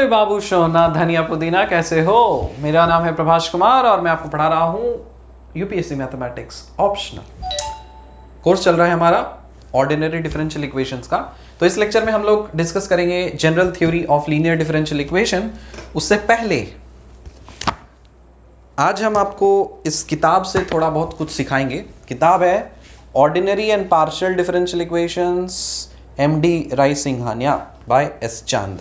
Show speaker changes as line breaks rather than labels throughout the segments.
मेरे बाबू सोना धनिया पुदीना, कैसे हो? मेरा नाम है प्रभाष कुमार और मैं आपको पढ़ा रहा हूँ यूपीएससी मैथमेटिक्स ऑप्शनल। कोर्स चल रहा है हमारा ऑर्डिनरी डिफरेंशियल इक्वेशंस का। तो इस लेक्चर में हम लोग डिस्कस करेंगे general theory of linear differential equation. उससे पहले आज हम आपको इस किताब से थोड़ा बहुत कुछ सिखाएंगे। किताब है ordinary and partial differential equations, MD Rai Singhania by S Chand.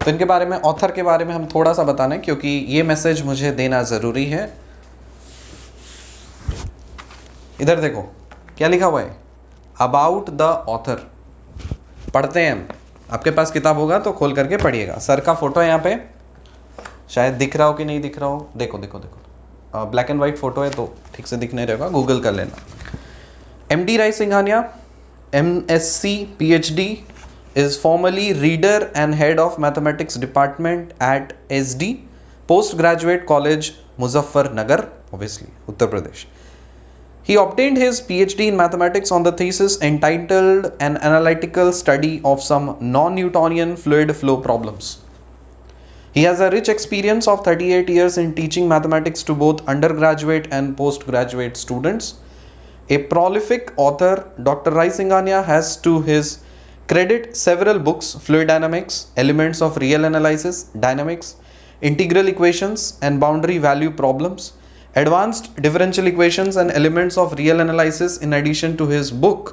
तो इनके बारे में, ऑथर के बारे में हम थोड़ा सा बताना है क्योंकि ये मैसेज मुझे देना ज़रूरी है। इधर देखो क्या लिखा हुआ है, अबाउट द ऑथर। पढ़ते हैं हम। आपके पास किताब होगा तो खोल करके पढ़िएगा। सर का फोटो है यहाँ पे, शायद दिख रहा हो कि नहीं दिख रहा हो। देखो देखो देखो, ब्लैक एंड वाइट फोटो है तो ठीक से दिख नहीं रहेगा, गूगल कर लेना। MD Rai Singhania, MSc PhD, is formerly reader and head of mathematics department at SD Postgraduate College, Muzaffarnagar, obviously, Uttar Pradesh. He obtained his PhD in mathematics on the thesis entitled An Analytical Study of Some Non-Newtonian Fluid Flow Problems. He has a rich experience of 38 years in teaching mathematics to both undergraduate and postgraduate students. A prolific author, Dr. Rai Singhania has to his credit several books: Fluid Dynamics, Elements of Real Analysis, Dynamics, Integral Equations and Boundary Value Problems, Advanced Differential Equations and Elements of Real Analysis, in addition to his book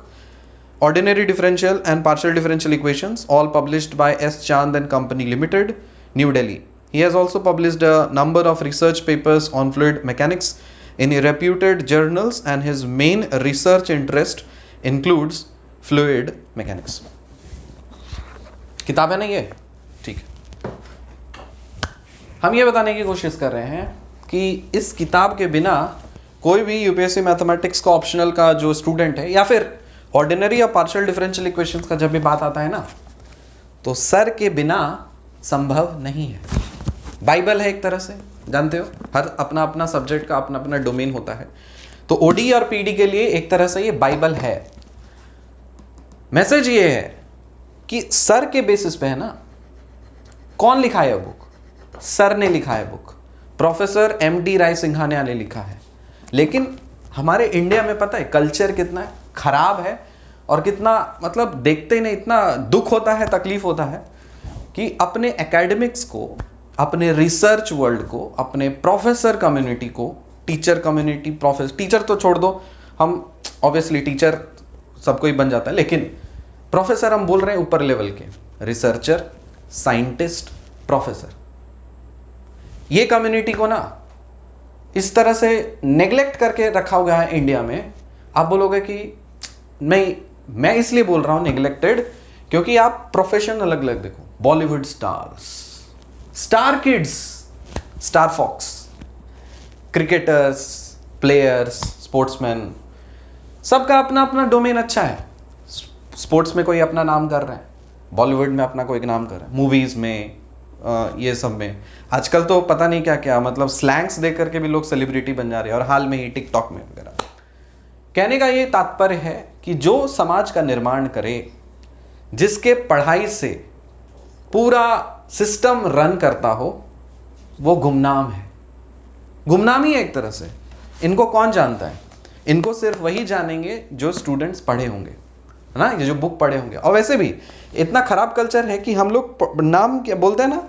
Ordinary Differential and Partial Differential Equations, all published by S. Chand and Company Limited, New Delhi. He has also published a number of research papers on fluid mechanics in reputed journals, and his main research interest includes fluid mechanics. किताब है ना ये, ठीक है। हम ये बताने की कोशिश कर रहे हैं कि इस किताब के बिना कोई भी यूपीएससी मैथमेटिक्स का ऑप्शनल का जो स्टूडेंट है या फिर ऑर्डिनरी या पार्शियल डिफरेंशियल इक्वेशंस का जब भी बात आता है ना, तो सर के बिना संभव नहीं है। बाइबल है एक तरह से, जानते हो, हर अपना अपना सब्जेक्ट का अपना अपना डोमेन होता है। तो ओडी और पीडी के लिए एक तरह से ये बाइबल है। मैसेज ये है कि सर के बेसिस पे है ना। कौन लिखा है बुक? सर ने लिखा है बुक, प्रोफेसर MD राय सिंघानिया ने लिखा है। लेकिन हमारे इंडिया में पता है कल्चर कितना खराब है और कितना, मतलब देखते ही नहीं, इतना दुख होता है, तकलीफ होता है कि अपने एकेडमिक्स को, अपने रिसर्च वर्ल्ड को, अपने प्रोफेसर कम्युनिटी को, टीचर कम्युनिटी, प्रोफेसर, टीचर तो छोड़ दो, हम ऑब्वियसली टीचर सबको ही बन जाता है, लेकिन प्रोफेसर हम बोल रहे हैं ऊपर लेवल के, रिसर्चर, साइंटिस्ट, प्रोफेसर, ये कम्युनिटी को ना इस तरह से नेग्लेक्ट करके रखा हुआ है इंडिया में। आप बोलोगे कि नहीं, मैं इसलिए बोल रहा हूं नेग्लेक्टेड क्योंकि आप प्रोफेशन अलग अलग देखो। Bollywood stars, star kids, star folks, cricketers, players, sportsman, सबका अपना अपना डोमेन अच्छा है। स्पोर्ट्स में कोई अपना नाम कर रहा है, बॉलीवुड में अपना कोई नाम कर रहा है, मूवीज़ में, ये सब में आजकल तो पता नहीं क्या क्या, मतलब स्लैंग्स दे करके भी लोग सेलिब्रिटी बन जा रहे हैं, और हाल में ही टिकटॉक में वगैरह। कहने का ये तात्पर्य है कि जो समाज का निर्माण करे, जिसके पढ़ाई से पूरा सिस्टम रन करता हो, वो गुमनाम है। गुमनामी है एक तरह से। इनको कौन जानता है? इनको सिर्फ वही जानेंगे जो स्टूडेंट्स पढ़े होंगे, है ना, ये जो बुक पढ़े होंगे। और वैसे भी इतना खराब कल्चर है कि हम लोग नाम क्या बोलते हैं ना,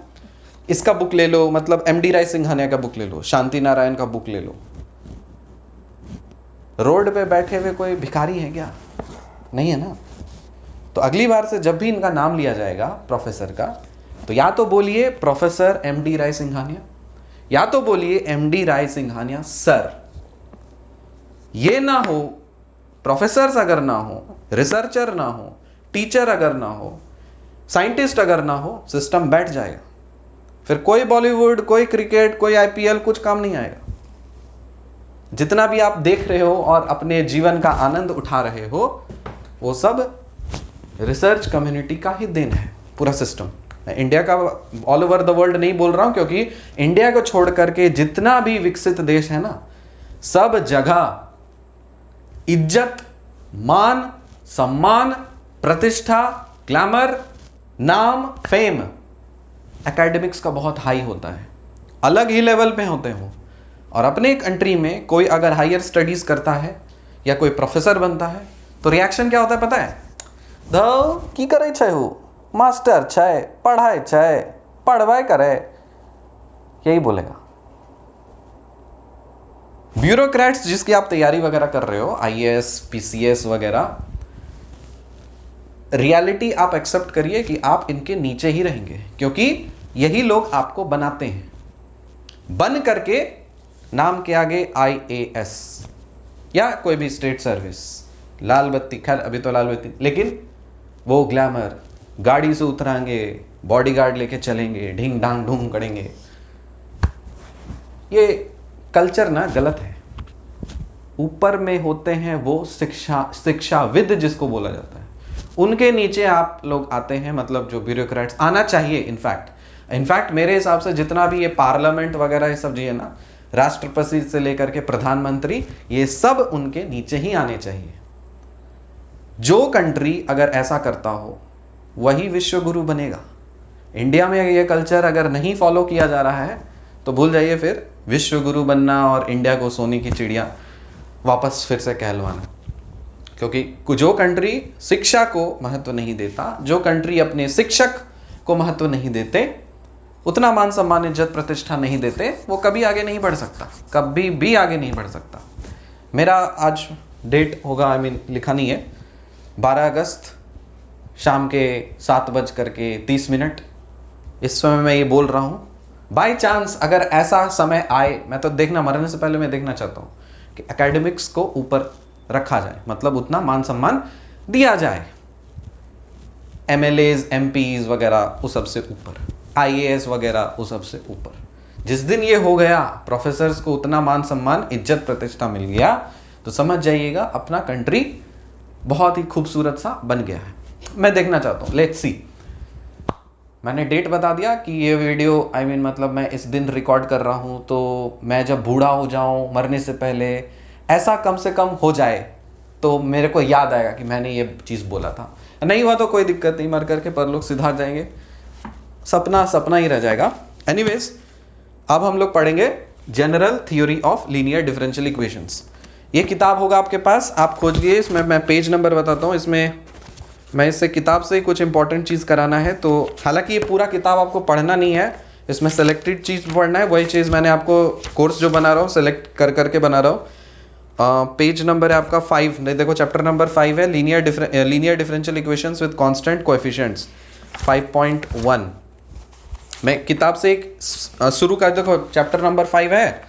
इसका बुक ले लो, मतलब MD राय सिंघानिया का बुक ले लो, शांति नारायण का बुक ले लो। रोड पे बैठे हुए कोई भिखारी है क्या? नहीं है ना। तो अगली बार से जब भी इनका नाम लिया जाएगा प्रोफेसर का, तो या तो बोलिए प्रोफेसर MD राय सिंघानिया, या तो बोलिए MD राय सिंघानिया सर। ये ना हो, प्रोफेसर्स अगर ना हो, रिसर्चर ना हो, टीचर अगर ना हो, साइंटिस्ट अगर ना हो, सिस्टम बैठ जाएगा। फिर कोई बॉलीवुड, कोई क्रिकेट, कोई IPL, कुछ काम नहीं आएगा। जितना भी आप देख रहे हो और अपने जीवन का आनंद उठा रहे हो, वो सब रिसर्च कम्युनिटी का ही देन है, पूरा सिस्टम। मैं इंडिया का, ऑल ओवर द वर्ल्ड नहीं बोल रहा हूं, क्योंकि इंडिया को छोड़ करके जितना भी विकसित देश है ना, सब जगह इज्जत, मान, सम्मान, प्रतिष्ठा, ग्लैमर, नाम, फेम, एकेडमिक्स का बहुत हाई होता है, अलग ही लेवल पे होते हो। और अपने कंट्री में कोई अगर हायर स्टडीज करता है या कोई प्रोफेसर बनता है तो रिएक्शन क्या होता है पता है? द की करे छे हो, मास्टर छे, पढ़ाए छे, पढ़वाए करे, यही बोलेगा। ब्यूरोक्रेट्स जिसकी आप तैयारी वगैरह कर रहे हो, आईएएस, पीसीएस वगैरह, रियलिटी आप एक्सेप्ट करिए कि आप इनके नीचे ही रहेंगे, क्योंकि यही लोग आपको बनाते हैं। बन करके नाम के आगे आईएएस या कोई भी स्टेट सर्विस, लाल बत्ती, खैर अभी तो लाल बत्ती, लेकिन वो ग्लैमर, गाड़ी से उतराएंगे, बॉडीगार्ड लेके चलेंगे, ढिंग ढांग ढूंग करेंगे। ये कल्चर ना गलत है। ऊपर में होते हैं वो शिक्षाविद जिसको बोला जाता है, उनके नीचे आप लोग आते हैं, मतलब जो ब्यूरोक्रेट्स आना चाहिए। इनफैक्ट मेरे हिसाब से जितना भी ये पार्लियामेंट वगैरह ये सब जो है ना, राष्ट्रपति से लेकर के प्रधानमंत्री, ये सब उनके नीचे ही आने चाहिए। जो कंट्री अगर ऐसा करता हो वही विश्व गुरु बनेगा। इंडिया में ये कल्चर अगर नहीं फॉलो किया जा रहा है तो भूल जाइए फिर विश्व गुरु बनना और इंडिया को सोने की चिड़िया वापस फिर से कहलवाना। क्योंकि जो कंट्री शिक्षा को महत्व नहीं देता, जो कंट्री अपने शिक्षक को महत्व नहीं देते, उतना मान सम्मान, इज्जत, प्रतिष्ठा नहीं देते, वो कभी आगे नहीं बढ़ सकता, कभी भी आगे नहीं बढ़ सकता। मेरा आज डेट होगा, लिखा नहीं है, 12 अगस्त शाम के 7:30। इस समय मैं ये बोल रहा हूँ। बाय चांस अगर ऐसा समय आए, मैं तो देखना, मरने से पहले मैं देखना चाहता हूँ कि एकेडमिक्स को ऊपर रखा जाए, मतलब उतना मान सम्मान दिया जाए। एमएलएज, एमपीज वगैरह उस सबसे ऊपर, आईएएस वगैरह उस सबसे ऊपर। जिस दिन ये हो गया, प्रोफेसर्स को उतना मान सम्मान, इज्जत, प्रतिष्ठा मिल गया, तो समझ जाइएगा अपना कंट्री बहुत ही खूबसूरत सा बन गया है। मैं देखना चाहता हूँ, लेट्स सी। मैंने डेट बता दिया कि ये वीडियो मतलब मैं इस दिन रिकॉर्ड कर रहा हूँ, तो मैं जब बूढ़ा हो जाऊँ, मरने से पहले ऐसा कम से कम हो जाए तो मेरे को याद आएगा कि मैंने ये चीज़ बोला था। नहीं हुआ तो कोई दिक्कत नहीं, मर करके परलोक सिधार जाएंगे, सपना सपना ही रह जाएगा। एनीवेज, अब हम लोग पढ़ेंगे general theory of linear differential equations. ये किताब होगा आपके पास, आप खोजिए। इसमें मैं पेज नंबर बताता हूँ, इसमें मैं इससे किताब से कुछ इंपॉर्टेंट चीज़ कराना है। तो हालांकि ये पूरा किताब आपको पढ़ना नहीं है, इसमें सेलेक्टेड चीज़ पढ़ना है। वही चीज़ मैंने आपको कोर्स जो बना रहा हूँ सेलेक्ट कर करके बना रहा हूँ। पेज नंबर है आपका 5, नहीं देखो, चैप्टर नंबर 5 है, linear differential equations with constant coefficients 5.1। मैं किताब से एक शुरू कर, देखो चैप्टर नंबर 5 है,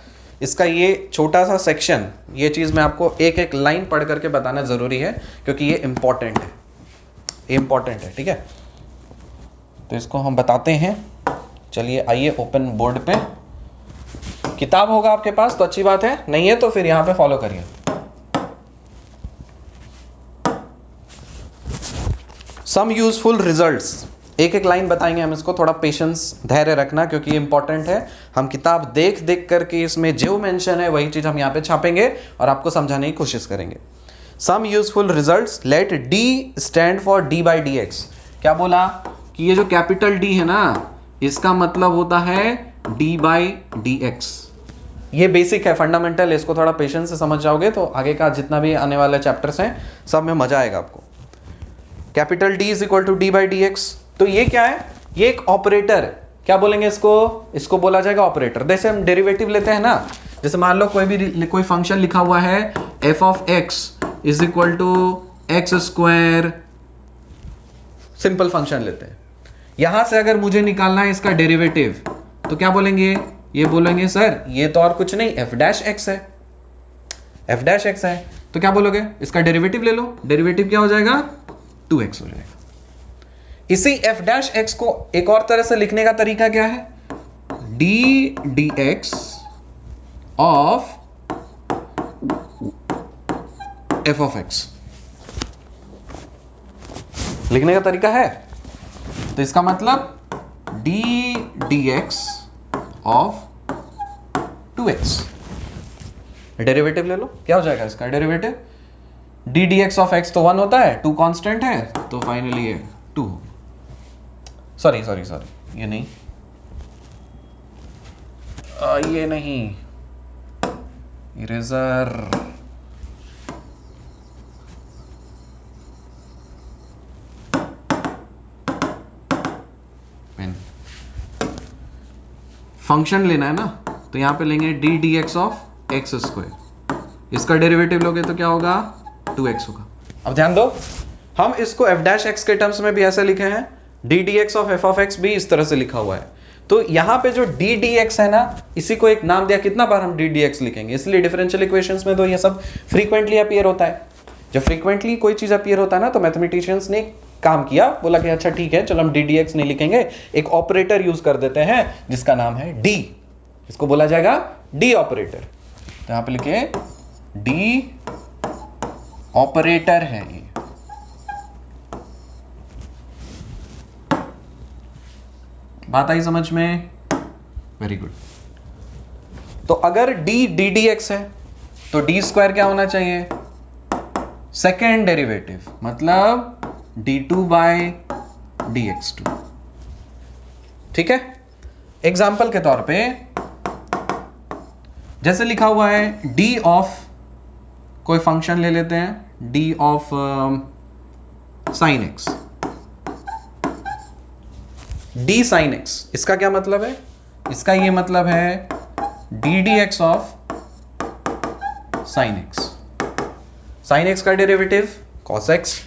इसका ये छोटा सा सेक्शन, ये चीज़ मैं आपको एक एक लाइन पढ़ करके बताना ज़रूरी है, क्योंकि ये इम्पॉर्टेंट है, ठीक है। तो इसको हम बताते हैं। चलिए आइए, ओपन बोर्ड पे किताब होगा आपके पास तो अच्छी बात है, नहीं है तो फिर यहां पे फॉलो करिए। सम यूजफुल रिजल्ट्स, एक एक लाइन बताएंगे हम इसको, थोड़ा पेशेंस, धैर्य रखना, क्योंकि ये इंपॉर्टेंट है। हम किताब देख देख करके इसमें जो मेंशन है वही चीज हम यहाँ पे छापेंगे और आपको समझाने की कोशिश करेंगे। Some useful results, let D stand for D by D x. क्या बोला कि ये जो कैपिटल डी है ना, इसका मतलब होता है डी बाई डी एक्स। ये बेसिक है, फंडामेंटल है, इसको थोड़ा पेशेंस से समझ जाओगे तो आगे का जितना भी आने वाले चैप्टर्स हैं सब में मजा आएगा आपको। Capital D is equal to D by D x. तो ये क्या है? ये एक ऑपरेटर, क्या बोलेंगे इसको बोला जाएगा ऑपरेटर। जैसे हम डेरिवेटिव लेते हैं ना, जैसे मान लो कोई फंक्शन लिखा हुआ है f of x is equal to x square, simple function लेते हैं। यहां से अगर मुझे निकालना है इसका डेरिवेटिव तो क्या बोलेंगे? ये बोलेंगे सर ये तो और कुछ नहीं एफ डैश एक्स है, एफ डैश एक्स है, तो क्या बोलोगे? इसका डेरिवेटिव ले लो। डेरिवेटिव क्या हो जाएगा? 2x हो जाएगा। इसी एफ डैश एक्स को एक और तरह से लिखने का तरीका क्या है? D D x of F of x लिखने का तरीका है। तो इसका मतलब D D x of 2x, derivative ले लो, क्या हो जाएगा इसका derivative? D D x of x तो 1 होता है, 2 कांस्टेंट है, तो फाइनली ये 2। सॉरी ये नहीं, ये नहीं, इरेजर, पेन। फंक्शन लेना है ना, तो यहां पे लेंगे D D x of x square, इसका डेरिवेटिव लोगे तो क्या होगा, 2x होगा। अब ध्यान दो, हम इसको f डैश एक्स के टर्म्स में भी ऐसे लिखे हैं, D D x of F of x भी इस तरह से लिखा हुआ है। तो यहां पे जो डी डी एक्स है ना, इसी को एक नाम दिया, कितना बार हम डी डी एक्स लिखेंगे, इसलिए डिफरेंशियल इक्वेशंस में तो ये सब फ्रीक्वेंटली अपीयर होता है। जब फ्रीक्वेंटली कोई चीज अपीयर होता है ना, तो मैथमेटिशियंस ने काम किया, बोला कि अच्छा ठीक है, चलो हम डी डी एक्स नहीं लिखेंगे, एक ऑपरेटर यूज कर देते हैं जिसका नाम है डी, इसको बोला जाएगा डी ऑपरेटर। तो यहां पे लिखे डी ऑपरेटर है ये। बात आई समझ में? Very good. तो अगर डी डी डी एक्स है तो डी स्क्वायर क्या होना चाहिए, सेकेंड डेरिवेटिव, मतलब d2 बाय dx2। ठीक है, एग्जाम्पल के तौर पे जैसे लिखा हुआ है d ऑफ, कोई फंक्शन ले लेते हैं, d of sine x, d sine x, इसका क्या मतलब है, इसका ये मतलब है D D x of sine x। Sine x का डेरिवेटिव cos x।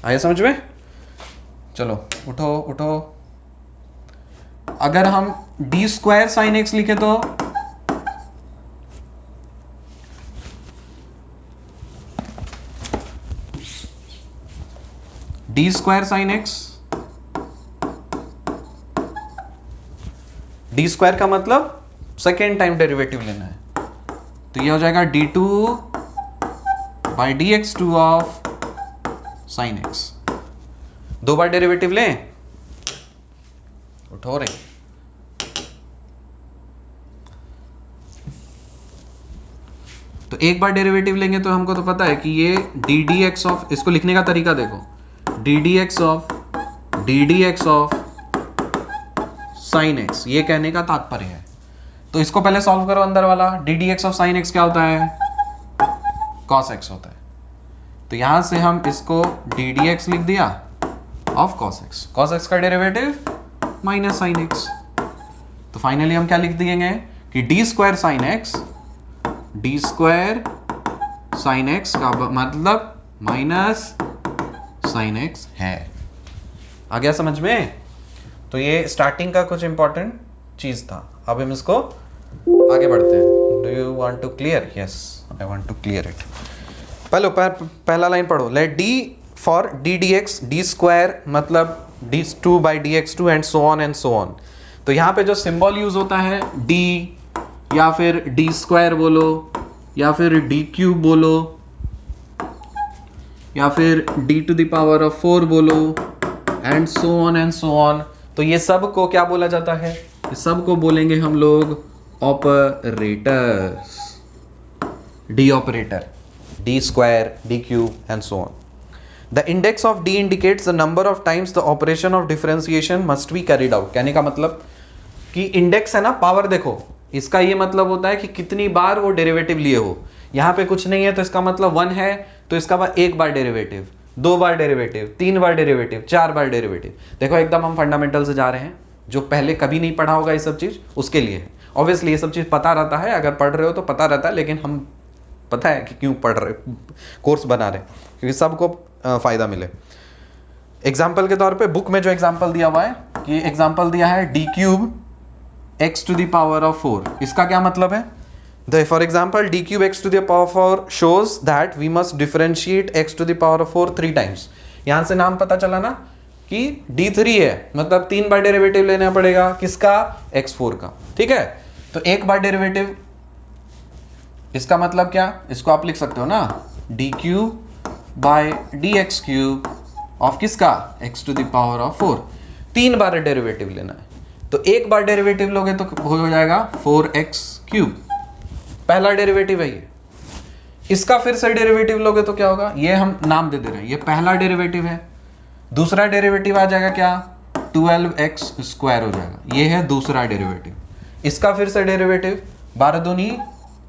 आया समझ में? चलो उठो उठो, अगर हम डी स्क्वायर साइन एक्स लिखे तो D square sine x, D square का मतलब सेकेंड टाइम डेरिवेटिव लेना है, तो ये हो जाएगा d2 by dx2 of sine x. दो बार डेरिवेटिव लें, उठो रहे, तो एक बार डेरिवेटिव लेंगे तो हमको तो पता है कि ये डी डी एक्स ऑफ, इसको लिखने का तरीका देखो, D D x of sine x, ये कहने का तात्पर्य है। तो इसको पहले सॉल्व करो, अंदर वाला D D x of sine x क्या होता है, कॉस एक्स होता है। तो यहां से हम इसको डी डी एक्स लिख दिया of cos x, cos x का डेरिवेटिव माइनस साइन एक्स। तो फाइनली हम क्या लिख देंगे कि D square sine x, D square sine x का मतलब माइनस साइन एक्स है। आ गया समझ में? तो ये स्टार्टिंग का कुछ इंपॉर्टेंट चीज था। अब हम इसको आगे बढ़ते हैं। Do you want to clear? Yes, I want to clear it. पहला लाइन पढ़ो, let D for D D x, D square मतलब d2 by dx2 and so on and so on. तो यहाँ पे जो सिंबल यूज होता है d, या फिर d स्क्वायर बोलो, या फिर d क्यूब बोलो, या फिर d to the power of 4 बोलो, एंड सो ऑन। तो ये सब को क्या बोला जाता है? ये सब को बोलेंगे हम लोग operators, d operator, d square, d cube and so on. The index of d indicates the number of times the operation of differentiation must be carried out। कहने का मतलब कि इंडेक्स है ना, पावर देखो, इसका ये मतलब होता है कि कितनी बार वो डेरिवेटिव लिए हो। यहाँ पे कुछ नहीं है तो इसका मतलब 1 है, तो इसका बाद एक बार डेरिवेटिव, 2 बार डेरिवेटिव, 3 बार डेरिवेटिव, 4 बार डेरिवेटिव। देखो एकदम हम फंडामेंटल से जा रहे हैं, जो पहले कभी नहीं पढ़ा होगा ये सब चीज़ उसके लिए है। ऑब्वियसली ये सब चीज़ पता रहता है, अगर पढ़ रहे हो तो पता रहता है, लेकिन हम पता है कि क्यों पढ़ रहे, कोर्स बना रहे, क्योंकि सबको फायदा मिले। एग्जाम्पल के तौर पे बुक में जो एग्जाम्पल दिया हुआ है, कि एग्जाम्पल दिया है D cube x to the power of 4। इसका क्या मतलब है? For example D cube x to the power of 4 shows that we must differentiate x to the power of 4 3 times. यहां से नाम पता चला ना कि d3 है, मतलब 3 बार डेरिवेटिव लेना पड़ेगा, किसका? x4 का। ठीक है, तो एक बार डेरिवेटिव, इसका मतलब क्या? इसको आप लिख सकते हो ना, D cube by D x cube of किसका? x to the power of 4। 3 बार डेरिवेटिव लेना है, तो एक बार डेरिवेटिव लोगे तो हो जाएगा 4x क्यूब, पहला डेरिवेटिव है ये। इसका फिर से डेरिवेटिव लोगे तो क्या होगा? ये हम नाम दे रहे हैं, ये पहला डेरिवेटिव है। दूसरा डेरिवेटिव आ जाएगा क्या? 12x² हो जाएगा। ये है दूसरा डेरिवेटिव। इसका फिर से डेरिवेटिव 12 दूनी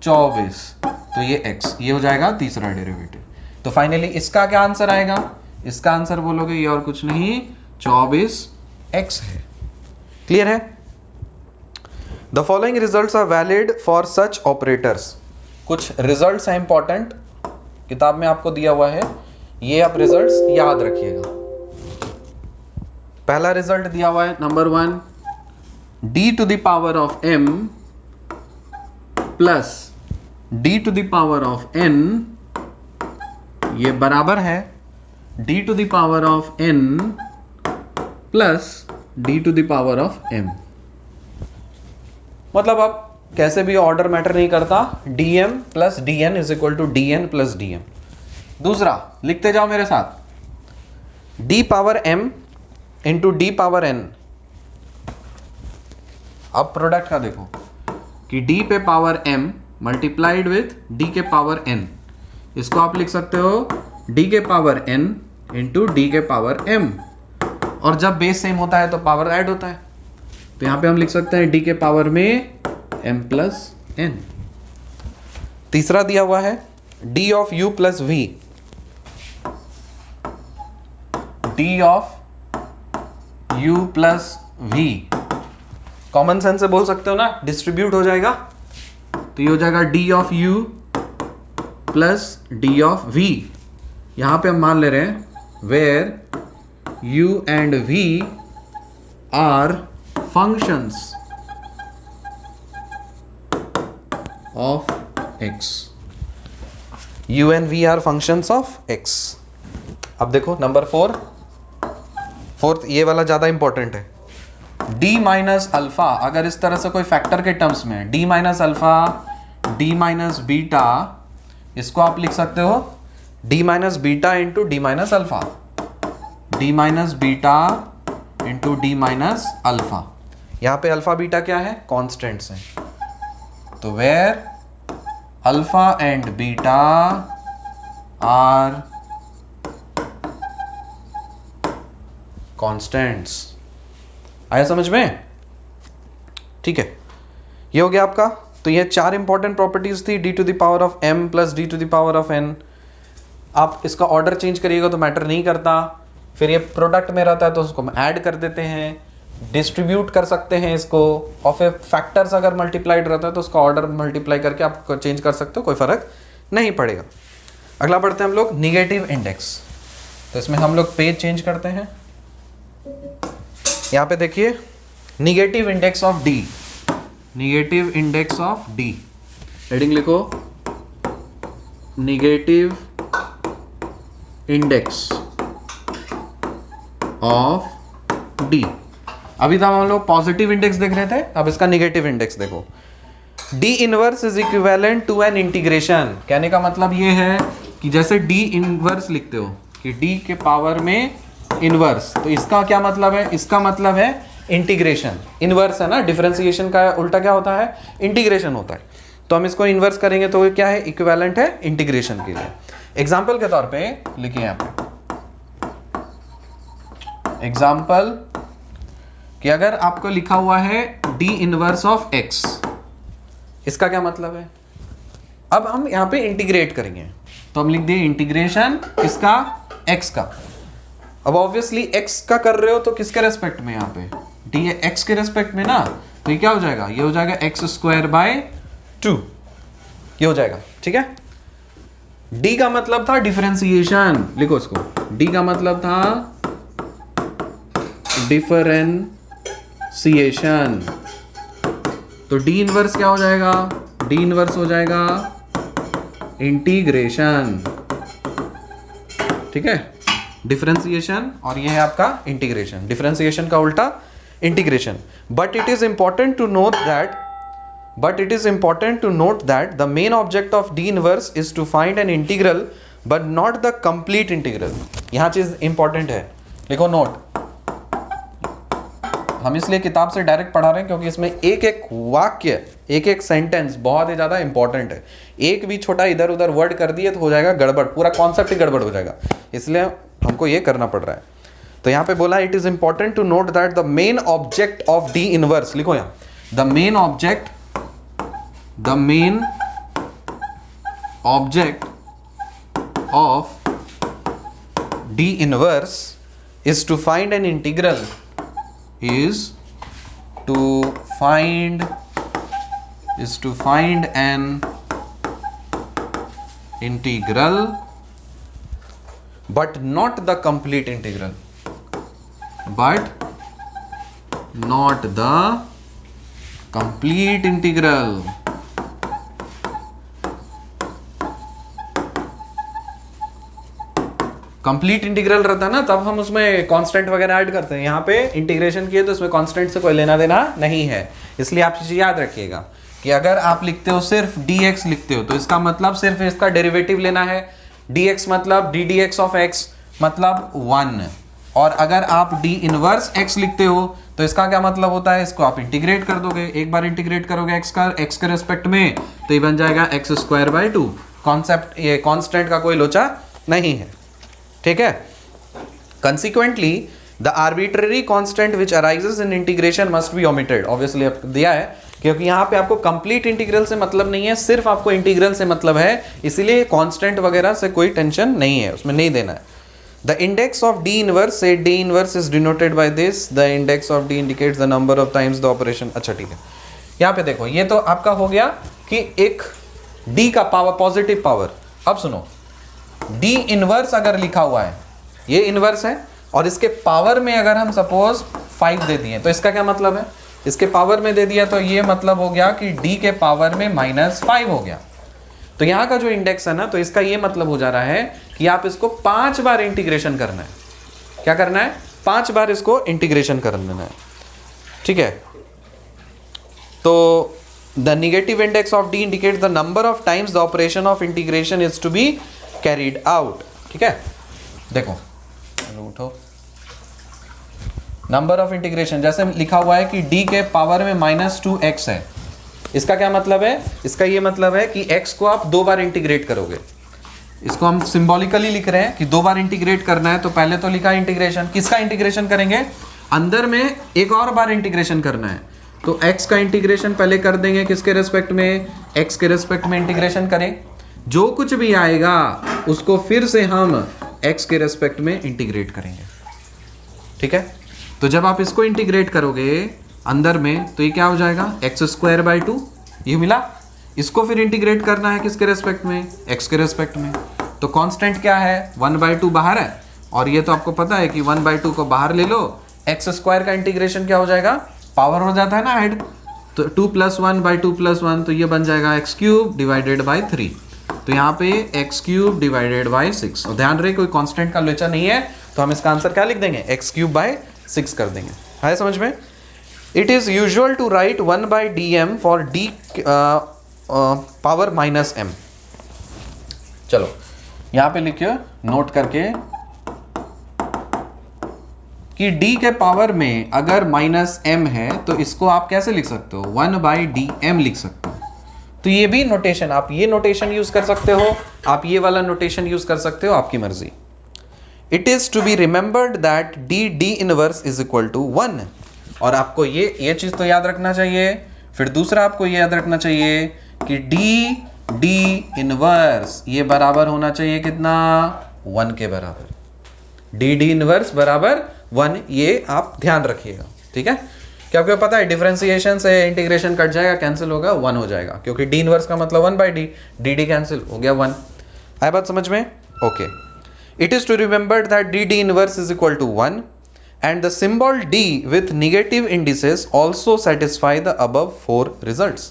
24, तो ये x, ये हो जाएगा तीसरा डेरिवेटिव। तो फाइनली इसका क्या आंसर आएगा? इसका आंसर बोलोगे ये और कुछ नहीं 24x है। क्लियर है? The following results are valid for such operators. कुछ रिजल्ट्स हैं इंपॉर्टेंट, किताब में आपको दिया हुआ है, ये आप रिजल्ट्स याद रखिएगा। पहला रिजल्ट दिया हुआ है number 1, d to the power of m plus d to the power of n, ये बराबर है d to the power of n plus d to the power of m। मतलब अब कैसे भी ऑर्डर मैटर नहीं करता, dm plus dn is equal to dn plus dm। दूसरा लिखते जाओ मेरे साथ, d power m into d power n। अब प्रोडक्ट का देखो कि d पे power m multiplied with d के पावर n, इसको आप लिख सकते हो d के पावर n इंटू d के पावर m, और जब बेस सेम होता है तो पावर ऐड होता है, तो यहां पे हम लिख सकते हैं d के पावर में m प्लस n। तीसरा दिया हुआ है d of u plus v, d of u plus v, common sense से बोल सकते हो ना, डिस्ट्रीब्यूट हो जाएगा, तो ये हो जाएगा d of u plus d of v। यहां पे हम मान ले रहे हैं where u and v are functions of x, u and v are functions of x। अब देखो नंबर 4, ये वाला ज्यादा इंपॉर्टेंट है। d माइनस अल्फा, अगर इस तरह से कोई फैक्टर के टर्म्स में d minus alpha, d minus beta, इसको आप लिख सकते हो d minus beta into d minus alpha, d minus beta into d minus alpha. यहां पे अल्फा बीटा क्या है? कॉन्स्टेंट्स हैं, तो where alpha and beta are constants. आया समझ में? ठीक है, ये हो गया आपका। तो ये 4 इंपॉर्टेंट प्रॉपर्टीज थी, d to the power of m plus d to the power of n। आप इसका ऑर्डर चेंज करिएगा तो मैटर नहीं करता, फिर ये प्रोडक्ट में रहता है तो उसको हम ऐड कर देते हैं, डिस्ट्रीब्यूट कर सकते हैं इसको, और फिर फैक्टर्स अगर मल्टीप्लाइड रहता है तो उसका ऑर्डर मल्टीप्लाई करके आप चेंज कर सकते हो, कोई फर्क नहीं पड़ेगा। अगला पढ़ते हैं हम लोग निगेटिव इंडेक्स। तो इसमें हम लोग पेज चेंज करते हैं, यहाँ पे देखिए negative index of D, negative index of D, heading लिखो निगेटिव इंडेक्स ऑफ डी। अभी तक हम लोग पॉजिटिव इंडेक्स देख रहे थे, अब इसका निगेटिव इंडेक्स देखो। D inverse is equivalent to an integration. कहने का मतलब ये है कि जैसे डी इनवर्स लिखते हो कि डी के पावर में इनवर्स, तो इसका क्या मतलब है? इसका मतलब है इंटीग्रेशन। इनवर्स है ना, डिफरेंशिएशन का उल्टा क्या होता है? इंटीग्रेशन होता है। तो हम इसको इनवर्स करेंगे तो क्या है? इक्विवेलेंट है इंटीग्रेशन के लिए। एग्जाम्पल के तौर पे लिखिए यहाँ पे, एग्जाम्पल कि अगर आपको लिखा हुआ है d इनवर्स ऑफ x, इसका क्या मतलब है? अब हम यहां पे इंटीग्रेट करेंगे तो हम लिख दिए इंटीग्रेशन इसका x का। अब ऑब्वियसली x का कर रहे हो तो किसके रेस्पेक्ट में? यहां पे d है x के रेस्पेक्ट में ना, तो ये क्या हो जाएगा? ये हो जाएगा x²/2, ये हो जाएगा। ठीक है, d का मतलब था डिफरेंशिएशन, लिखो इसको, d का मतलब था डिफरेंशिएशन, तो डी इनवर्स क्या हो जाएगा? डी इनवर्स हो जाएगा इंटीग्रेशन। ठीक है, डिफरेंशिएशन और ये है आपका इंटीग्रेशन, डिफरेंशिएशन का उल्टा integration. But it is important to note that the main object of D inverse is to find an integral but not the complete integral. यहां चीज इंपॉर्टेंट है, लिखो नोट। हम इसलिए किताब से डायरेक्ट पढ़ा रहे हैं क्योंकि इसमें एक एक वाक्य, एक एक सेंटेंस बहुत ही ज़्यादा इंपॉर्टेंट है। एक भी छोटा इधर उधर वर्ड कर दिए तो हो जाएगा गड़बड़, पूरा कॉन्सेप्ट ही गड़बड़ हो जाएगा, इसलिए हमको ये करना पड़ रहा है। तो यहां पे बोला it is important to note that the main object of D inverse, लिखो यहां, the main object of D inverse is to find an integral, is to find an integral, but not the complete integral, complete integral रहता है ना, तब हम उसमें constant वगैरह add करते हैं। यहाँ पे इंटीग्रेशन किए तो इसमें कांस्टेंट से कोई लेना देना नहीं है, इसलिए आप चीज याद रखिएगा कि अगर आप लिखते हो सिर्फ dx लिखते हो तो इसका मतलब सिर्फ इसका डेरिवेटिव लेना है। dx मतलब d dx ऑफ x मतलब 1, और अगर आप d इनवर्स x लिखते हो तो इसका क्या मतलब होता है, इसको आप इंटीग्रेट कर दोगे, एक बार इंटीग्रेट करोगे x के रेस्पेक्ट में तो ये बन जाएगा x²/2। कॉन्सेप्ट, ये कांस्टेंट का कोई लोचा नहीं है, ठीक है। Consequently, the arbitrary constant which arises in integration must be omitted. Obviously आपको दिया है क्योंकि यहाँ पे आपको कंप्लीट इंटीग्रल से मतलब नहीं है, सिर्फ आपको इंटीग्रल से मतलब है, इसीलिए कांस्टेंट वगैरह से कोई टेंशन नहीं है, उसमें नहीं देना है। The index of D inverse, say D inverse is denoted by this. The index of D indicates the number of times the operation. अच्छा ठीक है, यहाँ पे देखो, ये तो आपका हो गया कि एक D का पावर, पॉजिटिव पावर। अब सुनो, D इनवर्स अगर लिखा हुआ है, ये इनवर्स है और इसके पावर में अगर हम सपोज 5 दे दिए तो इसका क्या मतलब है, इसके पावर में दे दिया तो ये मतलब हो गया कि D के पावर में -5 हो गया। तो यहाँ का जो इंडेक्स है ना, तो इसका ये मतलब हो जा रहा है कि आप इसको 5 बार इंटीग्रेशन करना है। क्या करना है, 5 बार इसको इंटीग्रेशन कर देना है, ठीक है। तो the negative index of D indicates the number of times the operation of integration is to be carried out, ठीक है। देखो उठो, नंबर ऑफ इंटीग्रेशन जैसे लिखा हुआ है कि d के पावर में -2x है, इसका क्या मतलब है, इसका ये मतलब है कि x को आप 2 बार इंटीग्रेट करोगे। इसको हम सिंबॉलिकली लिख रहे हैं कि 2 बार इंटीग्रेट करना है, तो पहले तो लिखा इंटीग्रेशन, किसका इंटीग्रेशन करेंगे, अंदर में एक और बार इंटीग्रेशन करना है, तो x का इंटीग्रेशन पहले कर देंगे, किसके रेस्पेक्ट में, x के रेस्पेक्ट में इंटीग्रेशन करें, जो कुछ भी आएगा उसको फिर से हम x के रेस्पेक्ट में इंटीग्रेट करेंगे, ठीक है। तो जब आप इसको इंटीग्रेट करोगे अंदर में तो ये क्या हो जाएगा, x²/2, ये मिला। इसको फिर इंटीग्रेट करना है किसके रेस्पेक्ट में, x के रेस्पेक्ट में, तो कांस्टेंट क्या है, 1/2 बाहर है, और ये तो आपको पता है कि 1/2 को बाहर ले लो, x² का इंटीग्रेशन क्या हो जाएगा, पावर हो जाता है ना ऐड, तो 2 + 1/2 + 1, तो ये बन जाएगा x³/3। तो यहाँ पे x³/6, और ध्यान रहे कोई कांस्टेंट का लोचा नहीं है, तो हम इसका आंसर क्या लिख देंगे, x³/6 कर देंगे। है समझ में। It is usual to write 1/dm for d power -m। चलो यहाँ पे लिखिए नोट करके कि d के पावर में अगर -m है तो इसको आप कैसे लिख सकते हो, 1/dm लिख सकते हो। तो ये भी नोटेशन, आप ये नोटेशन यूज कर सकते हो, आप ये वाला नोटेशन यूज कर सकते हो, आपकी मर्जी। It is to be remembered that d inverse is equal to 1, और आपको ये चीज तो याद रखना चाहिए। फिर दूसरा आपको ये याद रखना चाहिए कि d इनवर्स ये बराबर होना चाहिए कितना, 1 के बराबर। d इनवर्स बराबर 1, ये आप ध्यान रखिएगा, ठीक है। क्या आपको पता है डिफरेंशिएशन से इंटीग्रेशन कट जाएगा, कैंसिल होगा, 1 हो जाएगा, क्योंकि d इनवर्स का मतलब 1/d, dd कैंसिल हो गया 1। आया बात समझ में, okay. It is to remember that d inverse is equal to 1 and the symbol d with negative indices also satisfy the above 4 results.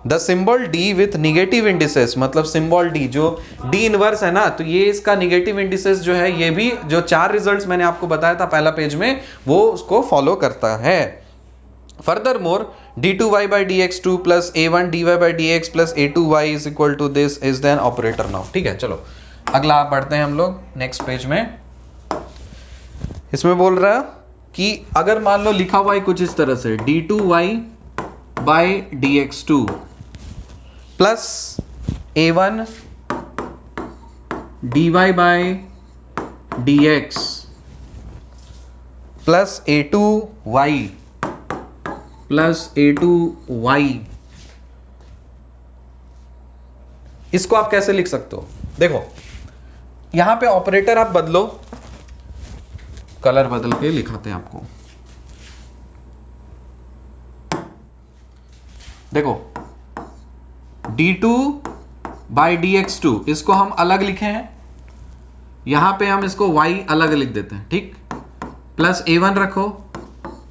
The symbol d with negative indices मतलब symbol d जो d inverse है ना, तो ये इसका negative indices जो है, ये भी जो 4 रिजल्ट्स मैंने आपको बताया था पहला पेज में, वो उसको फॉलो करता है। Furthermore, d2y/dx2 plus a1dy/dx plus a2y is equal to this is then operator now। ठीक है, चलो अगला बढ़ते हैं हम लोग नेक्स्ट पेज में। इसमें बोल रहा है कि अगर मान लो लिखा हुआ है कुछ इस तरह से d2y/dx2 plus a1dy/dx plus a2y plus a2y, इसको आप कैसे लिख सकते हो? देखो यहां पे ऑपरेटर आप बदलो, कलर बदल के लिखाते हैं आपको। देखो d2 बाई dx2 इसको हम अलग लिखे हैं, यहां पे हम इसको y अलग लिख देते हैं, ठीक। प्लस a1 रखो,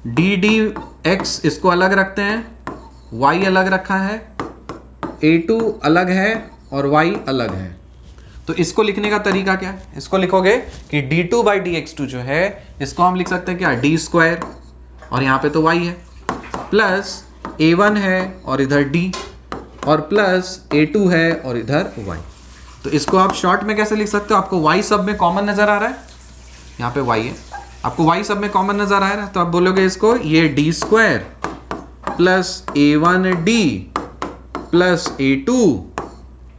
ddx इसको अलग रखते हैं, y अलग रखा है, a2 अलग है और y अलग है। तो इसको लिखने का तरीका क्या है? इसको लिखोगे कि d2 बाई dx2 जो है इसको हम लिख सकते हैं क्या, d स्क्वायर, और यहाँ पे तो y है, प्लस a1 है और इधर d, और प्लस a2 है और इधर y। तो इसको आप शॉर्ट में कैसे लिख सकते हो? आपको y सब में कॉमन नजर आ रहा है, यहाँ पे y है, आपको y सब में कॉमन नजर आ रहा है, तो आप बोलोगे इसको ये d square plus a1d plus a2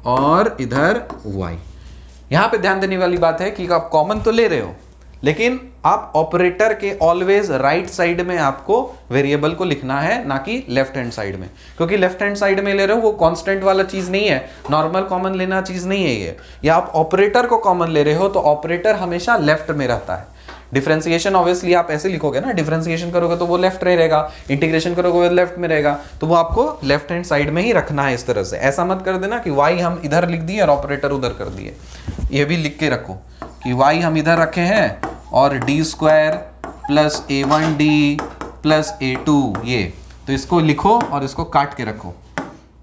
और इधर y। यहां पे ध्यान देने वाली बात है कि आप कॉमन तो ले रहे हो, लेकिन आप ऑपरेटर के ऑलवेज राइट साइड में आपको वेरिएबल को लिखना है, ना कि लेफ्ट हैंड साइड में, क्योंकि लेफ्ट हैंड साइड में ले रहे हो वो कांस्टेंट वाला चीज नहीं है, नॉर्मल कॉमन लेना चीज नहीं है ये। या आप ऑपरेटर को कॉमन ले रहे हो तो ऑपरेटर हमेशा लेफ्ट में रहता है। डिफरेंशिएशन ऑब्वियसली आप ऐसे लिखोगे ना, डिफरेंशिएशन करोगे तो वो लेफ्ट में रहेगा, इंटीग्रेशन करोगे वो लेफ्ट में रहेगा, तो वो आपको लेफ्ट हैंड साइड में ही रखना है इस तरह से। ऐसा मत कर देना कि y हम इधर लिख दिए और ऑपरेटर उधर कर दिए। ये भी लिख के रखो कि y हम इधर रखे हैं और d square plus a1d plus a2 ये, तो इसको लिखो और इसको काट के रखो।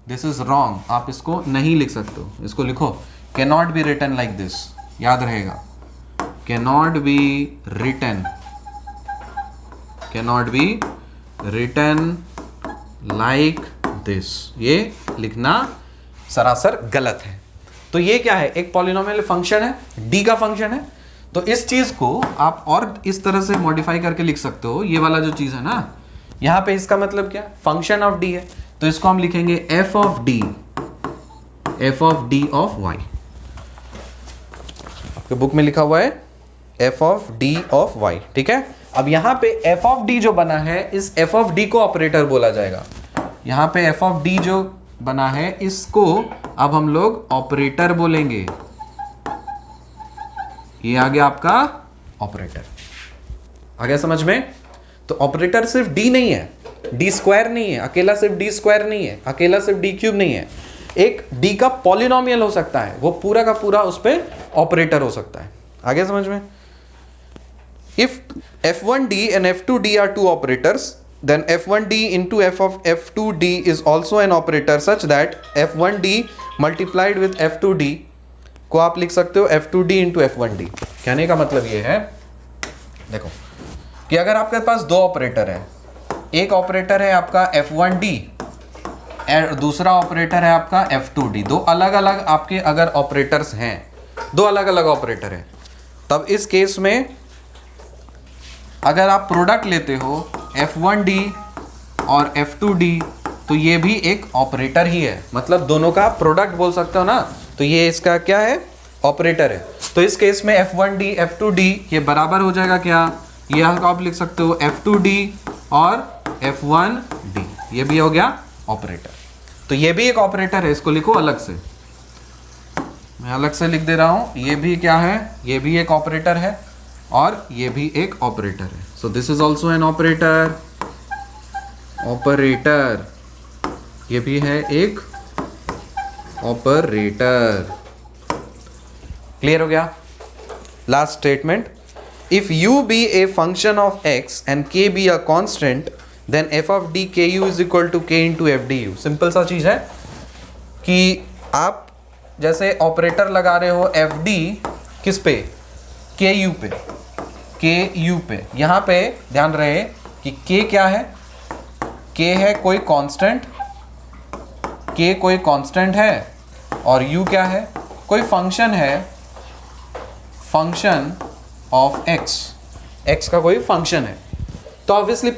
दिस इज रॉन्ग, आप इसको नहीं लिख सकते हो, इसको लिखो can not be written like this, याद रहेगा, cannot be written like this, ये लिखना सरासर गलत है। तो ये क्या है, एक पॉलिनोमियल फंक्शन है, d का फंक्शन है, तो इस चीज को आप और इस तरह से मॉडिफाई करके लिख सकते हो। ये वाला जो चीज है ना, यहां पे इसका मतलब क्या, फंक्शन ऑफ d है, तो इसको हम लिखेंगे f of d of y। आपके बुक में लिखा हुआ है f of d of y, ठीक है। अब यहां पे f ऑफ d जो बना है, इस f ऑफ d को ऑपरेटर बोला जाएगा। यहां पे f ऑफ d जो बना है इसको अब हम लोग ऑपरेटर बोलेंगे। ये आ गया आपका ऑपरेटर, आ गया समझ में? तो ऑपरेटर सिर्फ d नहीं है, d स्क्वायर नहीं है, अकेला सिर्फ d स्क्वायर नहीं है, अकेला सिर्फ d क्यूब नहीं है, एक d का पॉलिनोमियल हो सकता है, वो पूरा का पूरा उस पे ऑपरेटर हो सकता है। आ गया समझ में? If f1d and f2d are two operators, then f1d into f of f2d is also an operator such that f1d multiplied with f2d को आप लिख सकते हो f2d into f1d। कहने का मतलब ये है, देखो कि अगर आपके पास दो ऑपरेटर है, एक ऑपरेटर है आपका f1d और दूसरा ऑपरेटर है आपका f2d, दो अलग अलग आपके अगर ऑपरेटर्स हैं, दो अलग अलग ऑपरेटर हैं, तब इस केस में अगर आप प्रोडक्ट लेते हो f1d और f2d तो ये भी एक ऑपरेटर ही है, मतलब दोनों का प्रोडक्ट बोल सकते हो ना, तो ये इसका क्या है, ऑपरेटर है। तो इस केस में f1d f2d ये बराबर हो जाएगा क्या, ये आप लिख सकते हो f2d और f1d, ये भी हो गया ऑपरेटर। तो ये भी एक ऑपरेटर है, इसको लिखो अलग से, मैं अलग से लिख दे रहा हूं, ये भी क्या है, ये भी एक ऑपरेटर है और ये भी एक ऑपरेटर है। So this is also an operator, operator ये भी है एक ऑपरेटर। क्लियर हो गया? Last statement, if u be a function of x and k be a constant then f of d ku is equal to k into f du। Simple सा चीज है कि आप जैसे ऑपरेटर लगा रहे हो एफ डी किस पे, के यू पे, के यू पे। यहाँ पे ध्यान रहे कि के क्या है, के है कोई कांस्टेंट, के कोई कांस्टेंट है, और यू क्या है, कोई फंक्शन है, फंक्शन ऑफ एक्स, एक्स का कोई फंक्शन है। तो ऑब्वियसली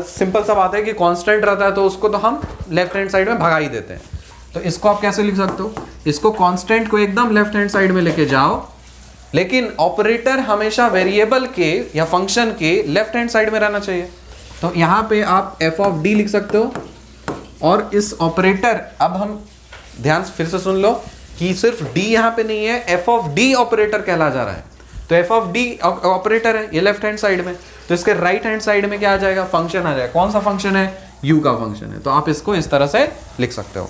सिंपल सा बात है कि कांस्टेंट रहता है तो उसको तो हम लेफ्ट हैंड साइड में भगा ही देते हैं। तो इसको आप कैसे लिख सकते हो, इसको कांस्टेंट को एकदम लेफ्ट हैंड साइड में लेके जाओ, लेकिन ऑपरेटर हमेशा वेरिएबल के या फंक्शन के लेफ्ट हैंड साइड में रहना चाहिए। तो यहां पे आप एफ ऑफ डी लिख सकते हो, और इस ऑपरेटर, अब हम ध्यान से फिर से सुन लो कि सिर्फ डी यहां पे नहीं है, एफ ऑफ डी ऑपरेटर कहला जा रहा है। तो एफ ऑफ डी ऑपरेटर है, ये लेफ्ट हैंड साइड में, तो इसके राइट हैंड साइड में क्या आ जाएगा, फंक्शन आ जाएगा। कौन सा फंक्शन है, यू का फंक्शन है। तो आप इसको इस तरह से लिख सकते हो।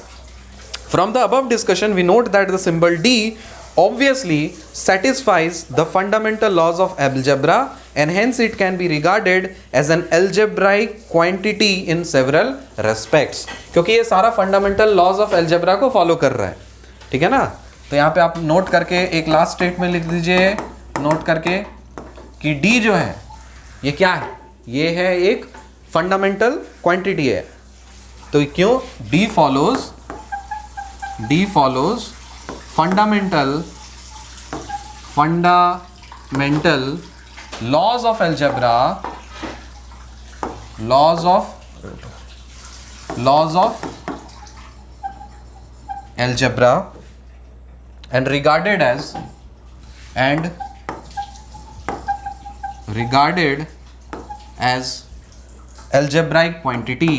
From the above discussion we note that the symbol D obviously satisfies the fundamental laws of algebra and hence it can be regarded as an algebraic quantity in several respects, क्योंकि ये सारा fundamental laws of algebra को follow कर रहा है, ठीक है ना। तो यहाँ पे आप नोट करके एक लास्ट स्टेटमेंट लिख दीजिए, नोट करके कि d जो है ये क्या है, ये है एक फंडामेंटल क्वांटिटी है। तो क्यों, d follows fundamental laws of algebra, laws of algebra and regarded as algebraic quantity,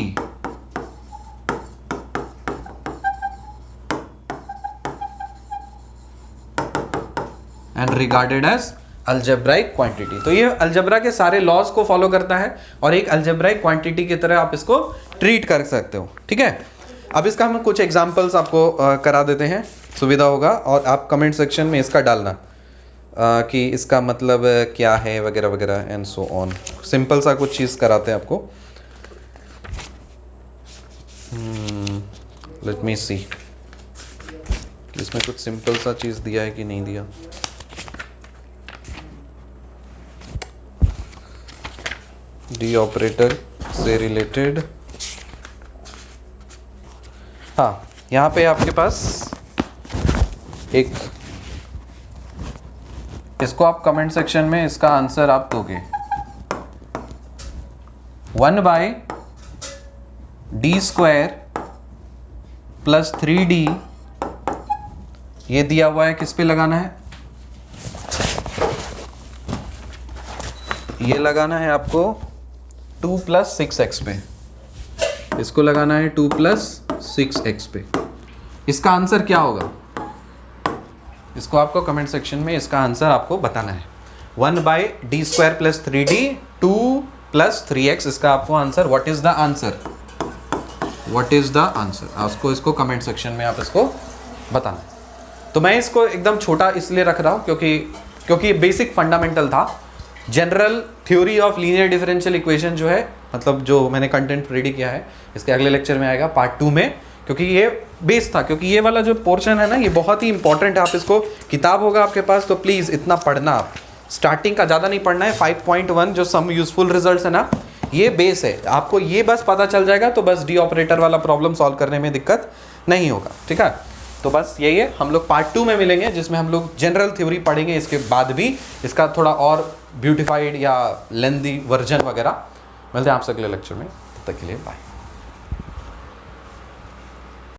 and regarded as algebraic quantity. तो ये अल्जेब्रा के सारे लॉज को फॉलो करता है और एक अल्जेब्राइक क्वांटिटी की तरह आप इसको ट्रीट कर सकते हो, ठीक है। अब इसका हम कुछ एग्जांपल्स आपको करा देते हैं, सुविधा होगा, और आप कमेंट सेक्शन में इसका डालना कि इसका मतलब क्या है वगैरह वगैरह एंड सो ऑन। सिंपल सा कुछ चीज़ कराते हैं आपको। लेट मी सी इसमें कुछ सिंपल सा चीज़ दिया है कि नहीं दिया। डी ऑपरेटर से रिलेटेड, हाँ, यहाँ पे आपके पास एक, इसको आप कमेंट सेक्शन में इसका आंसर आप दोगे। 1/d² + 3d, ये दिया हुआ है, किस पे लगाना है, ये लगाना है आपको 2 + 6x पे, इसको लगाना है 2 + 6x पे। इसका आंसर क्या होगा, इसको आपको कमेंट सेक्शन में इसका आंसर आपको बताना है। 1/d² + 3d 2 + 3x, इसका आपको answer, what is the answer, आपको इसको कमेंट सेक्शन में आप इसको बताना है। तो मैं इसको एकदम छोटा इसलिए रख रहा हूँ क्योंकि बेसिक फंडामेंटल था। General theory of linear differential equation जो है, मतलब जो मैंने कंटेंट रेडी किया है, इसके अगले लेक्चर में आएगा पार्ट 2 में, क्योंकि ये बेस था। क्योंकि ये वाला जो पोर्शन है ना, ये बहुत ही इंपॉर्टेंट है। आप इसको, किताब होगा आपके पास तो प्लीज़ इतना पढ़ना, आप स्टार्टिंग का ज़्यादा नहीं पढ़ना है। 5.1 जो सम यूजफुल रिजल्ट्स है ना, ये बेस है। आपको ये बस पता चल जाएगा तो बस डी ऑपरेटर वाला प्रॉब्लम सॉल्व करने में दिक्कत नहीं होगा, ठीक है। तो बस यही है, हम लोग पार्ट 2 में मिलेंगे जिसमें हम लोग जनरल थ्योरी पढ़ेंगे। इसके बाद भी इसका थोड़ा और ब्यूटिफाइड या लेंदी वर्जन वगैरह मिलते हैं आपसे अगले लेक्चर में। तब तक के लिए बाय।